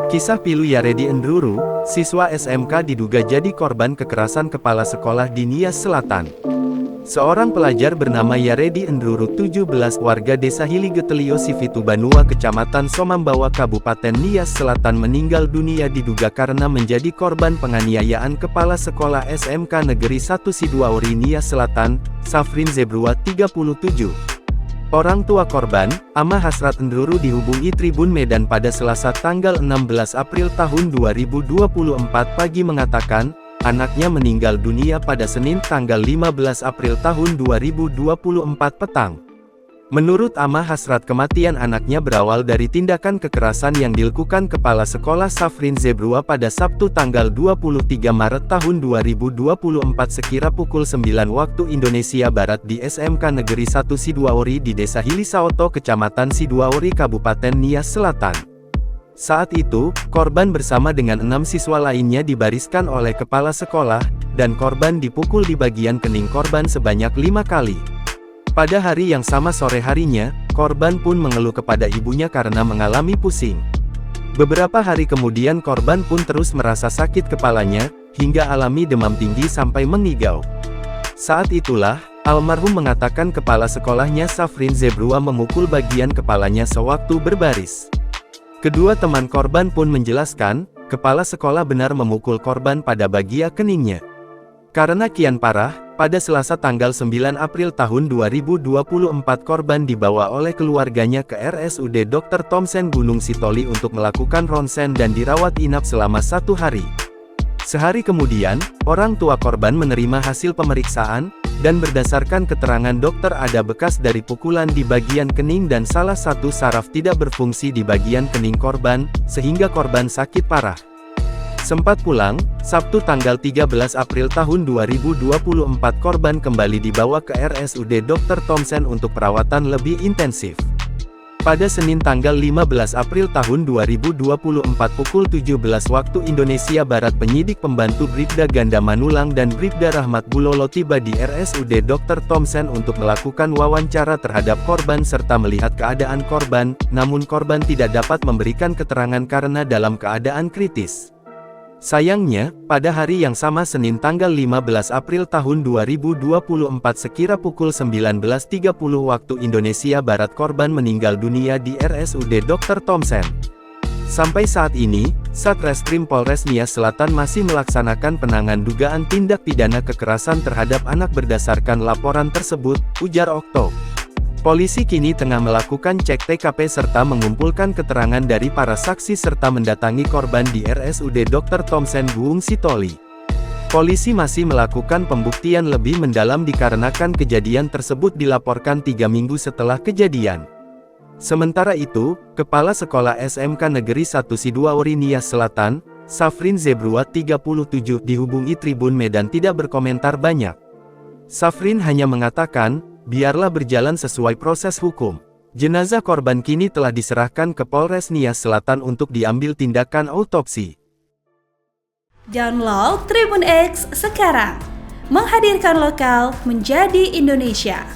Kisah pilu Yaredi Endruru, siswa SMK diduga jadi korban kekerasan kepala sekolah di Nias Selatan. Seorang pelajar bernama Yaredi Endruru 17 warga desa Hiligetelio Sivitu Banua Kecamatan Somambawa Kabupaten Nias Selatan meninggal dunia diduga karena menjadi korban penganiayaan kepala sekolah SMK Negeri 1 Sidoarjo Nias Selatan, Safrin Zebrua 37. Orang tua korban, Ama Hasrat Endruru dihubungi Tribun Medan pada Selasa tanggal 16 April tahun 2024 pagi mengatakan, anaknya meninggal dunia pada Senin tanggal 15 April tahun 2024 petang. Menurut Ama Hasrat, kematian anaknya berawal dari tindakan kekerasan yang dilakukan kepala sekolah Safrin Zebrua pada Sabtu tanggal 23 Maret tahun 2024 sekira pukul 9 waktu Indonesia Barat di SMK Negeri 1 Sidoarjo di Desa Hilisaoto Kecamatan Sidoarjo Kabupaten Nias Selatan. Saat itu, korban bersama dengan 6 siswa lainnya dibariskan oleh kepala sekolah, dan korban dipukul di bagian kening korban sebanyak 5 kali. Pada hari yang sama sore harinya, korban pun mengeluh kepada ibunya karena mengalami pusing. Beberapa hari kemudian korban pun terus merasa sakit kepalanya, hingga alami demam tinggi sampai mengigau. Saat itulah, almarhum mengatakan kepala sekolahnya Safrin Zebrua memukul bagian kepalanya sewaktu berbaris. Kedua teman korban pun menjelaskan, kepala sekolah benar memukul korban pada bagian keningnya. Karena kian parah, pada Selasa tanggal 9 April tahun 2024 korban dibawa oleh keluarganya ke RSUD Dr. Thompson Gunung Sitoli untuk melakukan ronsen dan dirawat inap selama 1 hari. Sehari kemudian, orang tua korban menerima hasil pemeriksaan, dan berdasarkan keterangan dokter ada bekas dari pukulan di bagian kening dan salah satu saraf tidak berfungsi di bagian kening korban, sehingga korban sakit parah. Sempat pulang, Sabtu tanggal 13 April tahun 2024 korban kembali dibawa ke RSUD Dr. Thompson untuk perawatan lebih intensif. Pada Senin tanggal 15 April tahun 2024 pukul 17 waktu Indonesia Barat penyidik pembantu Bribda Ganda Manulang dan Bribda Rahmat Bulolo tiba di RSUD Dr. Thompson untuk melakukan wawancara terhadap korban serta melihat keadaan korban, namun korban tidak dapat memberikan keterangan karena dalam keadaan kritis. Sayangnya, pada hari yang sama Senin tanggal 15 April tahun 2024 sekira pukul 19.30 waktu Indonesia Barat korban meninggal dunia di RSUD Dr. Thompson. Sampai saat ini, Satreskrim Polres Nias Selatan masih melaksanakan penanganan dugaan tindak pidana kekerasan terhadap anak berdasarkan laporan tersebut, ujar Okto. Polisi kini tengah melakukan cek TKP serta mengumpulkan keterangan dari para saksi serta mendatangi korban di RSUD Dr. Thompson Gunung Sitoli. Polisi masih melakukan pembuktian lebih mendalam dikarenakan kejadian tersebut dilaporkan 3 minggu setelah kejadian. Sementara itu, Kepala Sekolah SMK Negeri 1 Sidoarjo Nias Selatan, Safrin Zebrua 37 dihubungi Tribun Medan tidak berkomentar banyak. Safrin hanya mengatakan, biarlah berjalan sesuai proses hukum. Jenazah korban kini telah diserahkan ke Polres Nias Selatan untuk diambil tindakan autopsi. Download Tribun X sekarang, menghadirkan lokal menjadi Indonesia.